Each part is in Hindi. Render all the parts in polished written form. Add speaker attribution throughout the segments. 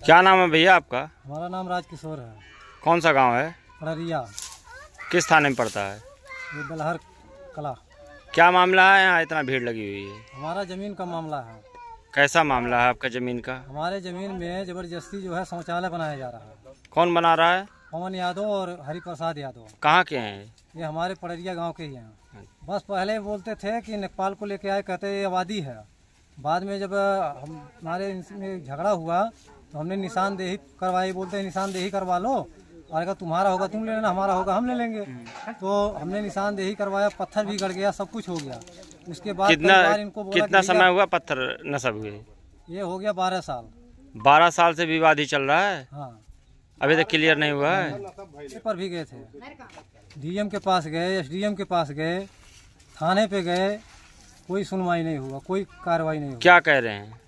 Speaker 1: क्या नाम है भैया आपका?
Speaker 2: हमारा नाम राजकिशोर है।
Speaker 1: कौन सा गांव है?
Speaker 2: पड़रिया।
Speaker 1: किस थाने में पड़ता है?
Speaker 2: ये बलहर कला।
Speaker 1: क्या मामला है यहाँ इतना भीड़ लगी हुई है?
Speaker 2: हमारा जमीन का मामला है।
Speaker 1: कैसा मामला है आपका जमीन का?
Speaker 2: हमारे जमीन में जबरदस्ती जो है शौचालय बनाया जा रहा है।
Speaker 1: कौन बना रहा है?
Speaker 2: पवन यादव और हरिप्रसाद यादव।
Speaker 1: कहाँ के हैं?
Speaker 2: ये हमारे पड़रिया गांव के ही हैं। बस पहले बोलते थे कि नेपाल को लेके आए, कहते ये आबादी है। बाद में जब हमारे इसमें झगड़ा हुआ तो हमने निशानदेही करवाई। बोलते हैं निशानदेही करवा लो, और अगर तुम्हारा होगा तुम ले लेना, हमारा होगा हम ले लेंगे। तो हमने निशानदेही करवाया, पत्थर भी गड़ गया, सब कुछ हो गया। उसके बाद
Speaker 1: कितना समय हुआ पत्थर नस्ब हुए?
Speaker 2: ये हो गया 12 साल।
Speaker 1: 12 साल से विवाद ही चल रहा है।
Speaker 2: हाँ,
Speaker 1: अभी तक क्लियर नहीं हुआ है।
Speaker 2: पर भी गए थे, डीएम के पास गए, एसडीएम के पास गए, थाने पे गए, कोई सुनवाई नहीं हुआ, कोई कार्रवाई नहीं हुई।
Speaker 1: क्या कह रहे हैं?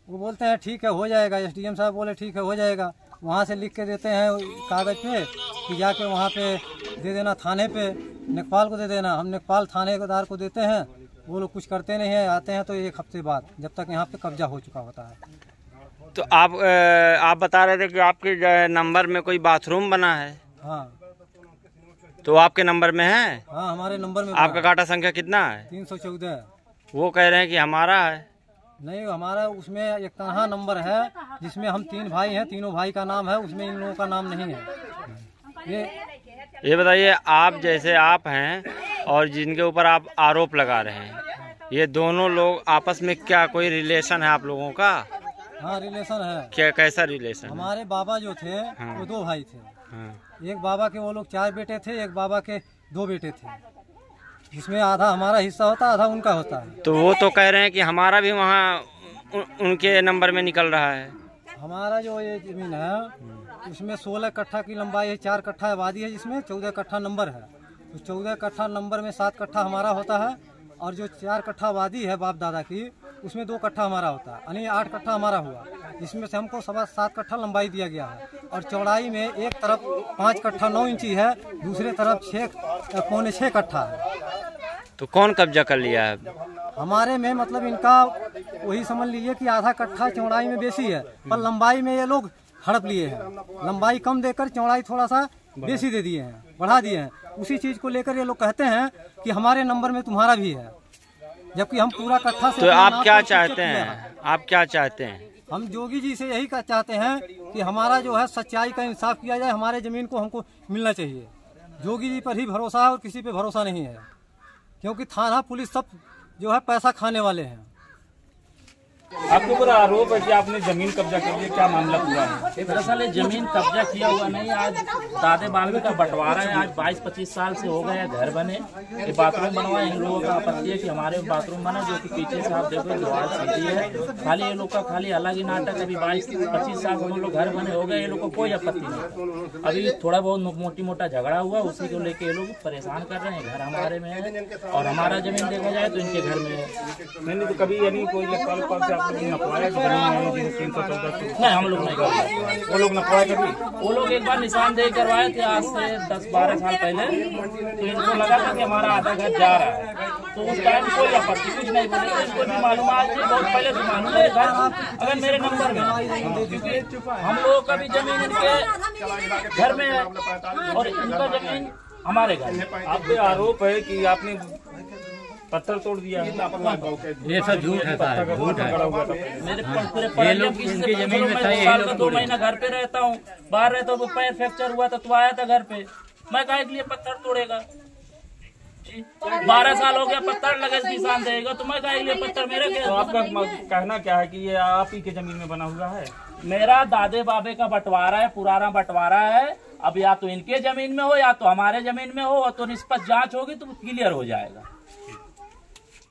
Speaker 2: वो बोलते हैं ठीक है हो जाएगा। एसडीएम साहब बोले ठीक है हो जाएगा। वहाँ से लिख के देते हैं कागज पे कि जाके वहाँ पे दे देना, थाने पे नेपाल को दे देना। हम नेपाल थानेदार को देते हैं, वो लोग कुछ करते नहीं है। आते हैं तो 1 हफ्ते बाद, जब तक यहाँ पे कब्जा हो चुका होता है।
Speaker 1: तो आप बता रहे थे कि आपके नंबर में कोई बाथरूम बना है?
Speaker 2: हाँ।
Speaker 1: तो आपके नंबर में है?
Speaker 2: हाँ, हमारे नंबर में।
Speaker 1: आपका काटा संख्या कितना है?
Speaker 2: 314।
Speaker 1: वो कह रहे हैं कि हमारा है।
Speaker 2: नहीं, हमारा उसमें एक तनहा नंबर है जिसमें हम 3 भाई हैं, तीनों भाई का नाम है, उसमें इन लोगों का नाम नहीं है।
Speaker 1: ये बताइए, आप जैसे आप हैं और जिनके ऊपर आप आरोप लगा रहे हैं, ये दोनों लोग आपस में क्या कोई रिलेशन है आप लोगों का?
Speaker 2: हाँ, रिलेशन है।
Speaker 1: क्या, कैसा रिलेशन?
Speaker 2: हमारे बाबा जो थे वो 2 भाई थे।
Speaker 1: हाँ।
Speaker 2: एक बाबा के वो लोग 4 बेटे थे, एक बाबा के 2 बेटे थे, जिसमें आधा हमारा हिस्सा होता, आधा उनका होता है।
Speaker 1: तो वो तो कह रहे हैं कि हमारा भी वहाँ उनके नंबर में निकल रहा है।
Speaker 2: हमारा जो ये जमीन है उसमें 16 कट्ठा की लंबाई है, 4 कट्ठा आबादी है, जिसमें 14 कट्ठा नंबर है। तो 14 कट्ठा नंबर में 7 कट्ठा हमारा होता है, और जो 4 कट्ठा आबादी है बाप दादा की, उसमें 2 कट्ठा हमारा होता है, यानी 8 कट्ठा हमारा हुआ। जिसमें से हमको 7 कट्ठा लंबाई दिया गया है, और चौड़ाई में एक तरफ 5 कट्ठा 9 इंची है, दूसरे तरफ 6.25 कट्ठा है।
Speaker 1: तो कौन कब्जा कर लिया है?
Speaker 2: हमारे में मतलब इनका वही समझ लीजिए कि आधा कट्ठा चौड़ाई में बेसी है, पर लंबाई में ये लोग हड़प लिए हैं। लंबाई कम देकर चौड़ाई थोड़ा सा बेसी दे दिए हैं, बढ़ा दिए हैं। उसी चीज को लेकर ये लोग कहते हैं कि हमारे नंबर में तुम्हारा भी है, जबकि हम पूरा कट्ठा से।
Speaker 1: तो आप क्या चाहते हैं? आप क्या चाहते हैं?
Speaker 2: हम जोगी जी से यही चाहते हैं कि हमारा जो है सच्चाई का इंसाफ किया जाए, हमारे जमीन को हमको मिलना चाहिए। जोगी जी पर ही भरोसा है और किसी पे भरोसा नहीं है, क्योंकि थाना पुलिस सब जो है पैसा खाने वाले हैं।
Speaker 3: आपके ऊपर आरोप है कि आपने जमीन कब्जा कर लिया, क्या मामला पूरा है?
Speaker 4: दरअसल ये जमीन कब्जा किया हुआ नहीं, आज दादे बाबे का बंटवारा है। आज 22-25 साल से हो गए घर बने, ये बाथरूम बनवा। इन लोगों का आपत्ति है कि हमारे बाथरूम बना, जो कि पीछे से आप देखो दीवार सीधी है। खाली ये लोग का खाली अलग ही नाटक। अभी 22-25 साल से हम लोग घर बने हो गए, ये लोग को कोई आपत्ति नहीं। अभी थोड़ा बहुत मोटी मोटा झगड़ा हुआ, उसी को लेके ये लोग परेशान कर रहे हैं। घर हमारे में है और हमारा जमीन देखा जाए तो इनके घर में है।
Speaker 3: नहीं तो कभी यानी कोई नहीं,
Speaker 4: हम लोग नहीं करवाए।
Speaker 3: वो लोग नपवाए कभी?
Speaker 4: वो लोग एक बार निशानदेही करवाए थे आज से 10-12 साल पहले। तो इनको लगा था कि हमारा आधा घर जा रहा है, तो उस टाइम कोई आपत्ति कुछ नहीं बोले। तो इनको भी मालूम, आज से बहुत पहले से मालूम है घर अगर मेरे नंबर में, क्योंकि हम लोगों का भी जमीन इनके घर में है और इनका जमीन हमारे घर में।
Speaker 3: आप पे आरोप है कि आपने पत्थर तोड़ दिया।
Speaker 5: ये सब झूठ है, झूठ है।
Speaker 4: मेरे पूरे पढ़ाई की जमीन में था, यही लोग 2 महीना घर पे रहता हूँ, बाहर रहता हूँ। पैर फ्रैक्चर हुआ था तो आया था घर पे, मैं काहे के लिए पत्थर तोड़ेगा? 12 साल हो गया पत्थर लगे निशान देगा, तो मैं काहे के लिए पत्थर मेरे के?
Speaker 3: तो आपका कहना क्या है कि ये आप ही के जमीन में बना हुआ है?
Speaker 4: मेरा दादे बाबे का बंटवारा है, पुराना बंटवारा है। अब या तो इनके जमीन में हो या तो हमारे जमीन में हो, तो निष्पक्ष जांच होगी तो क्लियर हो जाएगा।